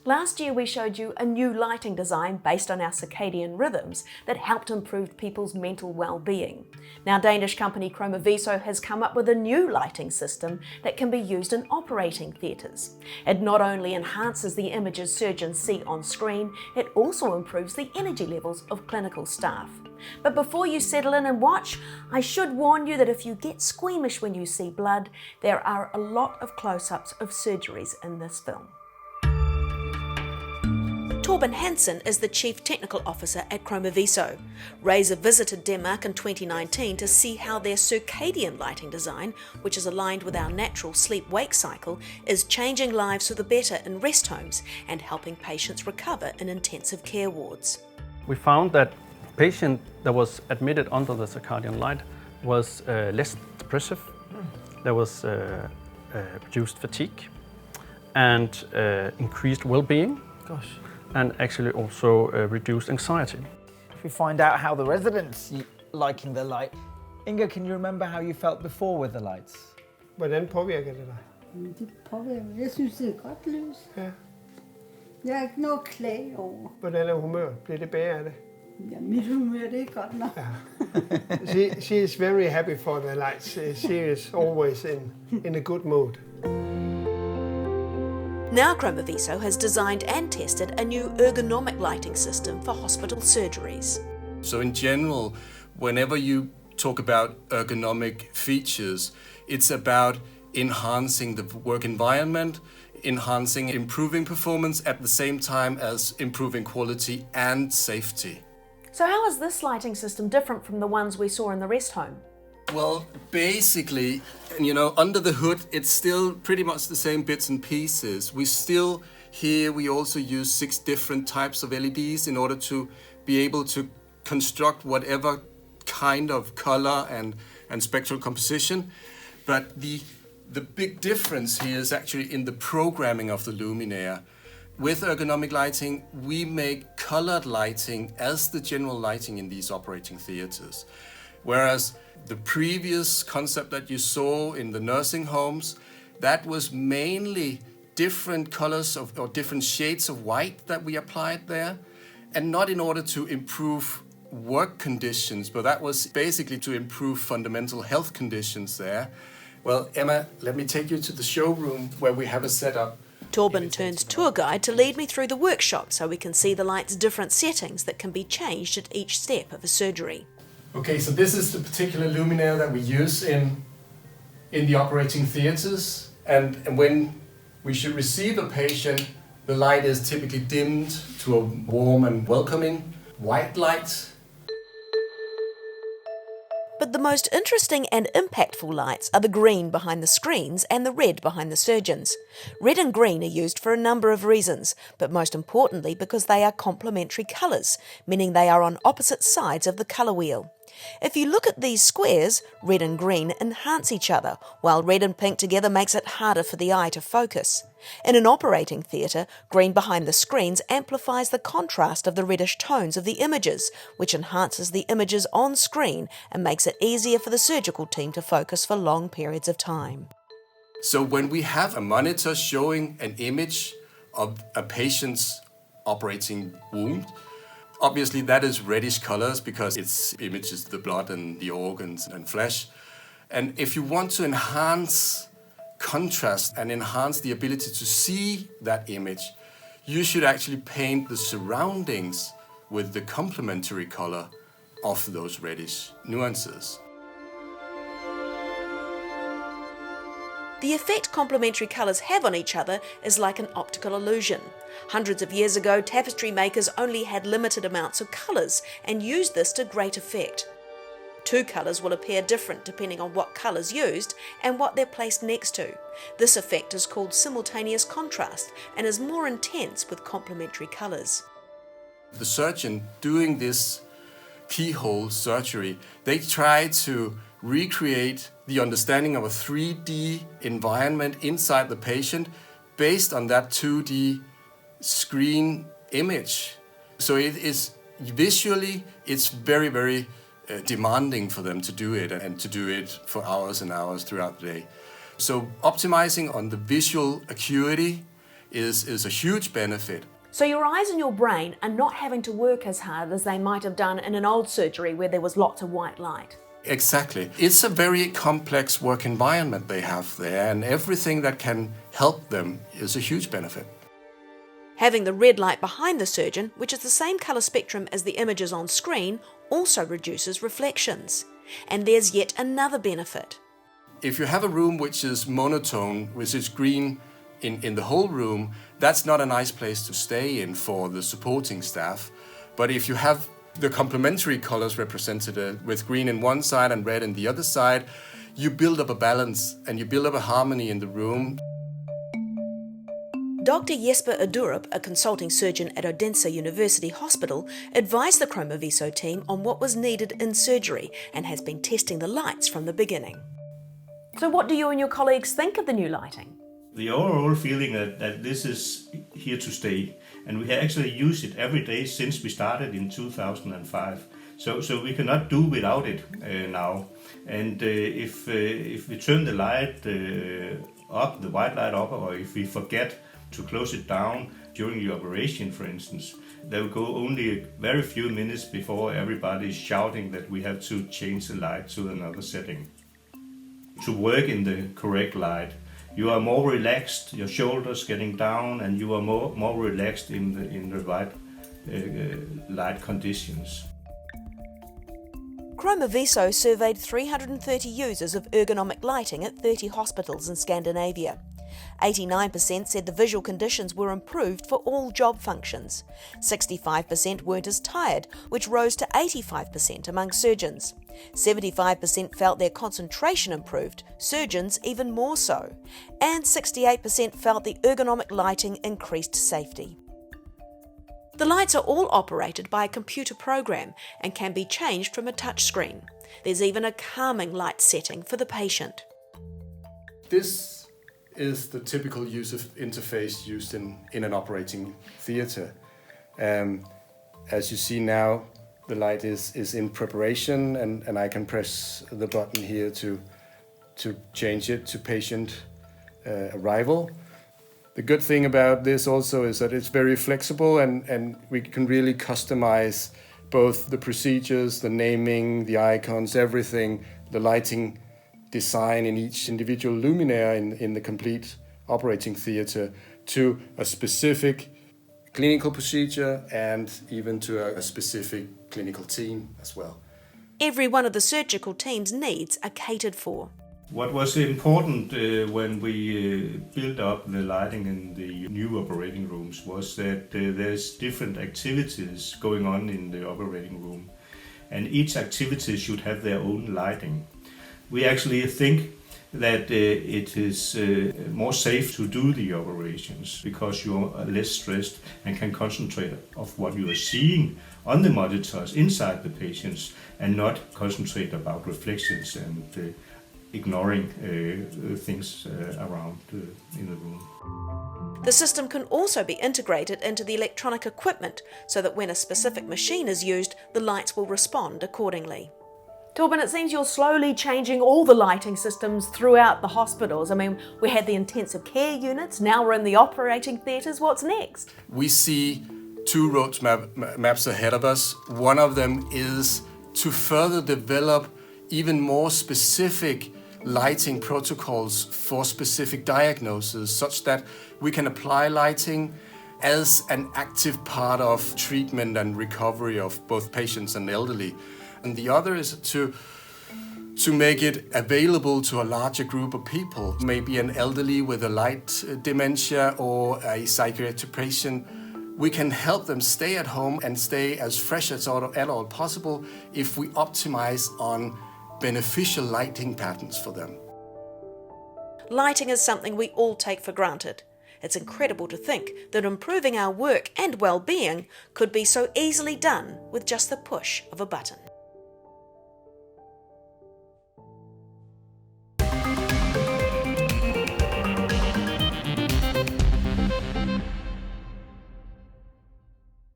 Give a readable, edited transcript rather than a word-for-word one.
Last year we showed you a new lighting design based on our circadian rhythms that helped improve people's mental well-being. Now Danish company Chroma has come up with a new lighting system that can be used in operating theatres. It not only enhances the images surgeons see on screen, it also improves the energy levels of clinical staff. But before you settle in and watch, I should warn you that if you get squeamish when you see blood, there are a lot of close-ups of surgeries in this film. Torben Hansen is the Chief Technical Officer at Chroma. Razor visited Denmark in 2019 to see how their circadian lighting design, which is aligned with our natural sleep-wake cycle, is changing lives for the better in rest homes and helping patients recover in intensive care wards. We found that a patient that was admitted under the circadian light was less depressive, there was reduced fatigue and increased well-being. Gosh. And actually also reduced anxiety. If we find out how the residents liking the light, Inga, can you remember how you felt before with the lights? Hvordan påvirker det dig? Det påvirker. Jeg synes, det er godt lys. Ja. Jeg har ikke noget at klage over. Hvordan er humør? Bliver det bedre af det? Ja, mit humør, det er godt nok. Ja. She is very happy for the lights. She is always in a good mood. Now Chroma has designed and tested a new ergonomic lighting system for hospital surgeries. So in general, whenever you talk about ergonomic features, it's about enhancing the work environment, improving performance at the same time as improving quality and safety. So how is this lighting system different from the ones we saw in the rest home? Well, basically, under the hood, it's still pretty much the same bits and pieces. We also use 6 different types of LEDs in order to be able to construct whatever kind of color and spectral composition. But the big difference here is actually in the programming of the luminaire. With ergonomic lighting, we make colored lighting as the general lighting in these operating theaters. Whereas the previous concept that you saw in the nursing homes, that was mainly different colors or different shades of white that we applied there, and not in order to improve work conditions, but that was basically to improve fundamental health conditions there. Well, Emma, let me take you to the showroom where we have a setup. Torben turns tour guide to lead me through the workshop so we can see the light's different settings that can be changed at each step of a surgery. Okay, so this is the particular luminaire that we use in the operating theaters. And when we should receive a patient, the light is typically dimmed to a warm and welcoming white light. But the most interesting and impactful lights are the green behind the screens and the red behind the surgeons. Red and green are used for a number of reasons, but most importantly because they are complementary colours, meaning they are on opposite sides of the colour wheel. If you look at these squares, red and green enhance each other, while red and pink together makes it harder for the eye to focus. In an operating theatre, green behind the screens amplifies the contrast of the reddish tones of the images, which enhances the images on screen and makes it easier for the surgical team to focus for long periods of time. So when we have a monitor showing an image of a patient's operating wound, obviously that is reddish colors because it images the blood and the organs and flesh. And if you want to enhance contrast and enhance the ability to see that image, you should actually paint the surroundings with the complementary color of those reddish nuances. The effect complementary colours have on each other is like an optical illusion. Hundreds of years ago, tapestry makers only had limited amounts of colours and used this to great effect. 2 colours will appear different depending on what colour's used and what they're placed next to. This effect is called simultaneous contrast and is more intense with complementary colours. The surgeon doing this keyhole surgery, they try to recreate the understanding of a 3D environment inside the patient based on that 2D screen image. So it is visually, it's very, very demanding for them to do it and to do it for hours and hours throughout the day. So optimizing on the visual acuity is a huge benefit. So your eyes and your brain are not having to work as hard as they might have done in an old surgery where there was lots of white light. Exactly. It's a very complex work environment they have there, and everything that can help them is a huge benefit. Having the red light behind the surgeon, which is the same colour spectrum as the images on screen, also reduces reflections. And there's yet another benefit. If you have a room which is monotone, which is green in the whole room, that's not a nice place to stay in for the supporting staff. But if you have the complementary colors represented with green in one side and red in the other side, you build up a balance and you build up a harmony in the room. Dr. Jesper Adurup, a consulting surgeon at Odense University Hospital, advised the Chroma Viso team on what was needed in surgery and has been testing the lights from the beginning. So what do you and your colleagues think of the new lighting? The overall feeling that this is here to stay, and we have actually used it every day since we started in 2005. So we cannot do without it now. And if we turn the light up, the white light up, or if we forget to close it down during the operation, for instance, there will go only a very few minutes before everybody is shouting that we have to change the light to another setting. To work in the correct light, you are more relaxed, your shoulders getting down, and you are more relaxed in the right light conditions. Chroma Viso surveyed 330 users of ergonomic lighting at 30 hospitals in Scandinavia. 89% said the visual conditions were improved for all job functions. 65% weren't as tired, which rose to 85% among surgeons. 75% felt their concentration improved, surgeons even more so. And 68% felt the ergonomic lighting increased safety. The lights are all operated by a computer program and can be changed from a touchscreen. There's even a calming light setting for the patient. This is the typical user interface used in an operating theatre. As you see now, the light is in preparation, and I can press the button here to change it to patient arrival. The good thing about this also is that it's very flexible, and we can really customize both the procedures, the naming, the icons, everything, the lighting design in each individual luminaire in the complete operating theatre to a specific clinical procedure and even to a specific clinical team as well. Every one of the surgical team's needs are catered for. What was important when we built up the lighting in the new operating rooms was that there's different activities going on in the operating room, and each activity should have their own lighting. We actually think that it is more safe to do the operations because you are less stressed and can concentrate on what you are seeing on the monitors inside the patients and not concentrate about reflections and ignoring things around in the room. The system can also be integrated into the electronic equipment so that when a specific machine is used, the lights will respond accordingly. Torben, it seems you're slowly changing all the lighting systems throughout the hospitals. I mean, we had the intensive care units, now we're in the operating theatres. What's next? We see two roadmaps ahead of us. One of them is to further develop even more specific lighting protocols for specific diagnoses, such that we can apply lighting as an active part of treatment and recovery of both patients and elderly. And the other is to make it available to a larger group of people, maybe an elderly with a light dementia or a psychiatric patient. We can help them stay at home and stay as fresh as at all possible if we optimize on beneficial lighting patterns for them. Lighting is something we all take for granted. It's incredible to think that improving our work and well-being could be so easily done with just the push of a button.